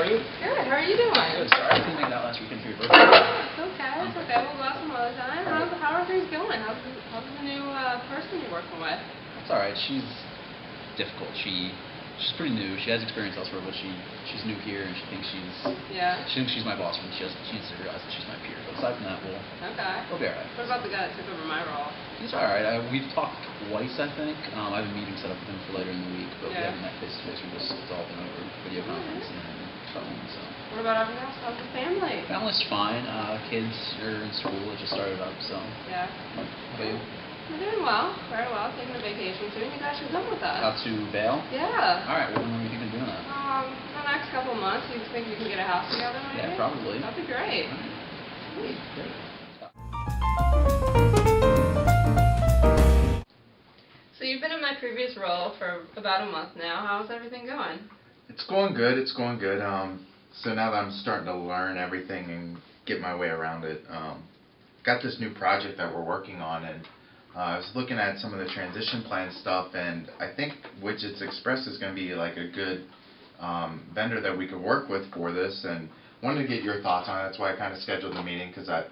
are you? Good. How are you doing? Good. Sorry I couldn't make it out last weekend for your birthday. It's okay. It's okay. We'll go out some other time. How are things going? How's the new person you're working with? It's all right. She's difficult. She's pretty new. She has experience elsewhere, but she's new here, and she thinks she's my boss, but she needs to realize that she's my peer. But aside from that, we'll be all right. What about the guy that took over my role? He's all right. We've talked twice, I think. I have a meeting set up with him for later in the week, but we haven't met face to face. It's all been over video conference and phone. So. What about everything else? How's the family? Family's fine. Kids are in school. It just started up, so. Yeah. How about you? We're doing well, very well. Taking a vacation soon. You guys should come with us. Out to Vail? Yeah. All right. When are you thinking of doing that? The next couple months. You think we can get a house together? Maybe? Yeah, probably. That'd be great. Sweet. Great. So you've been in my previous role for about a month now. How's everything going? It's going good. It's going good. So now that I'm starting to learn everything and get my way around it, got this new project that we're working on, and I was looking at some of the transition plan stuff, and I think Widgets Express is going to be like a good vendor that we could work with for this, and wanted to get your thoughts on it. That's why I kind of scheduled the meeting, because I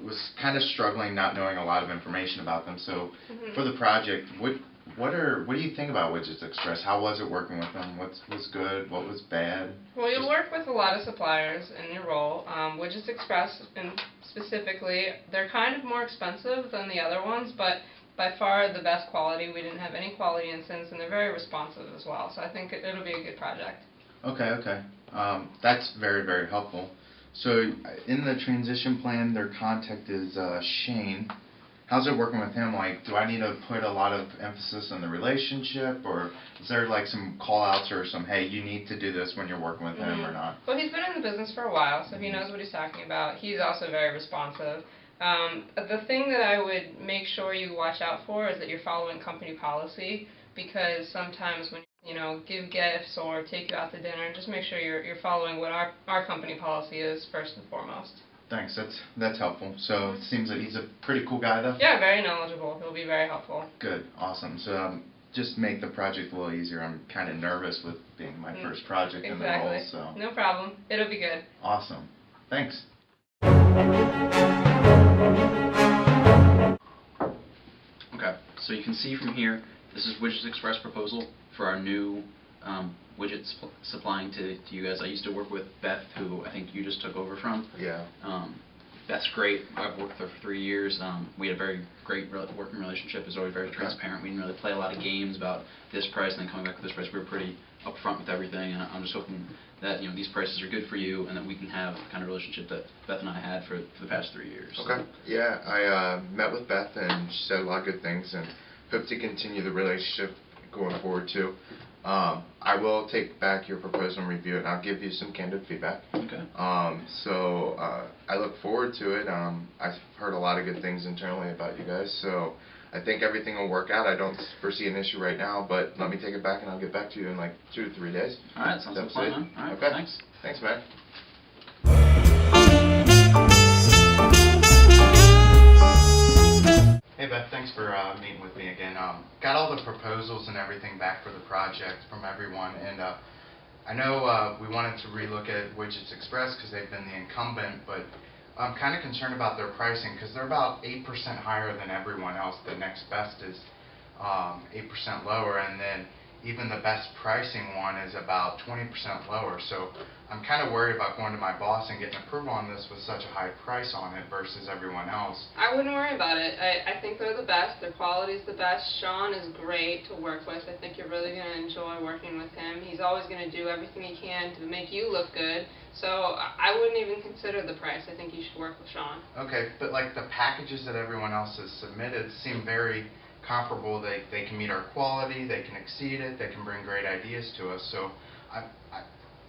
was kind of struggling not knowing a lot of information about them. So for the project, what do you think about Widgets Express? How was it working with them? What was good? What was bad? Well, you'll work with a lot of suppliers in your role. Widgets Express, and specifically, they're kind of more expensive than the other ones, but by far the best quality. We didn't have any quality incidents, and they're very responsive as well. So I think it'll be a good project. Okay. That's very, very helpful. So in the transition plan, their contact is Shane. How's it working with him? Like, do I need to put a lot of emphasis on the relationship, or is there like some call-outs or some, hey, you need to do this when you're working with him or not? Well, he's been in the business for a while, so he knows what he's talking about. He's also very responsive. The thing that I would make sure you watch out for is that you're following company policy, because sometimes when give gifts or take you out to dinner, just make sure you're following what our company policy is first and foremost. Thanks, that's helpful. So it seems like he's a pretty cool guy, though? Yeah, very knowledgeable. He'll be very helpful. Good, awesome. So just make the project a little easier. I'm kind of nervous with being my first project in the role. So. No problem. It'll be good. Awesome. Thanks. Okay, so you can see from here, this is Widgets Express proposal for our new widgets supplying to you guys. I used to work with Beth, who I think you just took over from. Yeah. Beth's great. I've worked with her for 3 years. We had a very great working relationship. It was always very transparent. We didn't really play a lot of games about this price and then coming back with this price. We were pretty upfront with everything, and I'm just hoping that these prices are good for you and that we can have the kind of relationship that Beth and I had for the past 3 years. Okay. Yeah, I met with Beth, and she said a lot of good things, and hope to continue the relationship going forward too. I will take back your proposal and review it, and I'll give you some candid feedback. Okay. So I look forward to it. I've heard a lot of good things internally about you guys, so I think everything will work out. I don't foresee an issue right now, but let me take it back, and I'll get back to you in like 2 to 3 days. All right, sounds like a plan, man. All right, okay. Thanks. Thanks, man. Hey Beth, thanks for meeting with me again. Got all the proposals and everything back for the project from everyone, and I know we wanted to relook at Widgets Express because they've been the incumbent, but I'm kind of concerned about their pricing because they're about 8% higher than everyone else. The next best is 8% lower, and then even the best pricing one is about 20% lower. So I'm kind of worried about going to my boss and getting approval on this with such a high price on it versus everyone else. I wouldn't worry about it. I think they're the best. Their quality is the best. Sean is great to work with. I think you're really going to enjoy working with him. He's always going to do everything he can to make you look good. So I wouldn't even consider the price. I think you should work with Sean. Okay, but like the packages that everyone else has submitted seem very comparable. They can meet our quality, they can exceed it, they can bring great ideas to us. So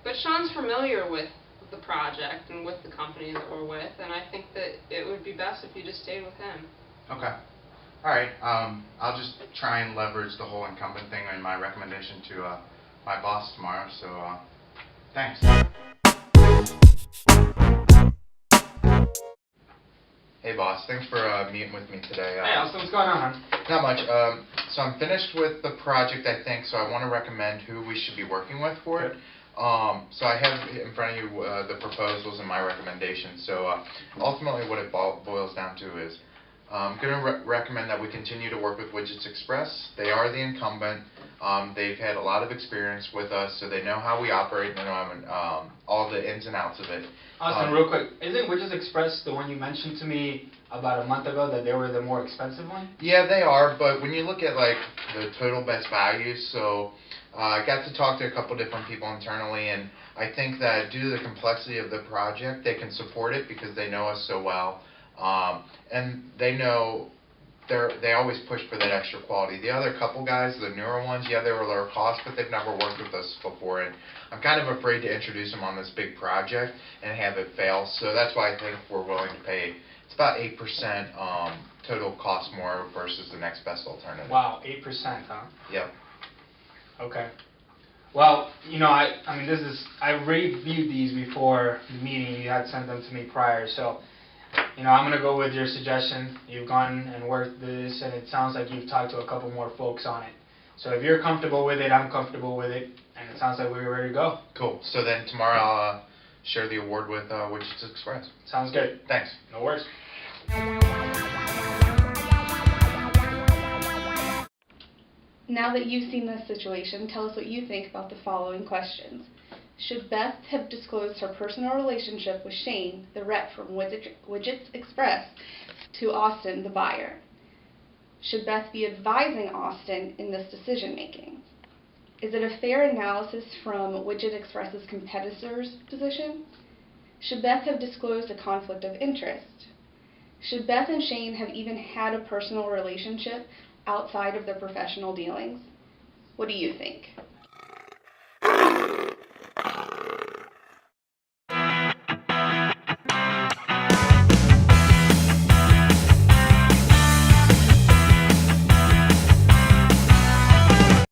But Sean's familiar with the project and with the company that we're with, and I think that it would be best if you just stayed with him. Okay. All right. I'll just try and leverage the whole incumbent thing in my recommendation to my boss tomorrow. So thanks. Hey boss, thanks for meeting with me today. Hey, Austin, what's going on? Not much. So I'm finished with the project, I think, so I want to recommend who we should be working with for it. So I have in front of you the proposals and my recommendations. So ultimately what it boils down to is I'm going to recommend that we continue to work with Widgets Express. They are the incumbent. They've had a lot of experience with us, so they know how we operate and they know all the ins and outs of it. Austin, real quick, isn't Widgets Express the one you mentioned to me about a month ago that they were the more expensive one? Yeah, they are, but when you look at like the total best value, so I got to talk to a couple different people internally, and I think that due to the complexity of the project, they can support it because they know us so well, and they know they always push for that extra quality. The other couple guys, the newer ones, yeah, they were lower cost, but they've never worked with us before, and I'm kind of afraid to introduce them on this big project and have it fail. So that's why I think we're willing to pay. It's about 8% total cost more versus the next best alternative. Wow, 8%, huh? Yep. Okay. Well, you know, I mean, I reviewed these before the meeting. You had sent them to me prior, so, you know, I'm going to go with your suggestion. You've gone and worked this, and it sounds like you've talked to a couple more folks on it. So if you're comfortable with it, I'm comfortable with it, and it sounds like we're ready to go. Cool. So then tomorrow I'll share the award with Widgets Express. Sounds good. Thanks. No worries. Now that you've seen this situation, tell us what you think about the following questions. Should Beth have disclosed her personal relationship with Shane, the rep from Widgets Express, to Austin, the buyer? Should Beth be advising Austin in this decision-making? Is it a fair analysis from Widget Express's competitor's position? Should Beth have disclosed a conflict of interest? Should Beth and Shane have even had a personal relationship outside of their professional dealings? What do you think?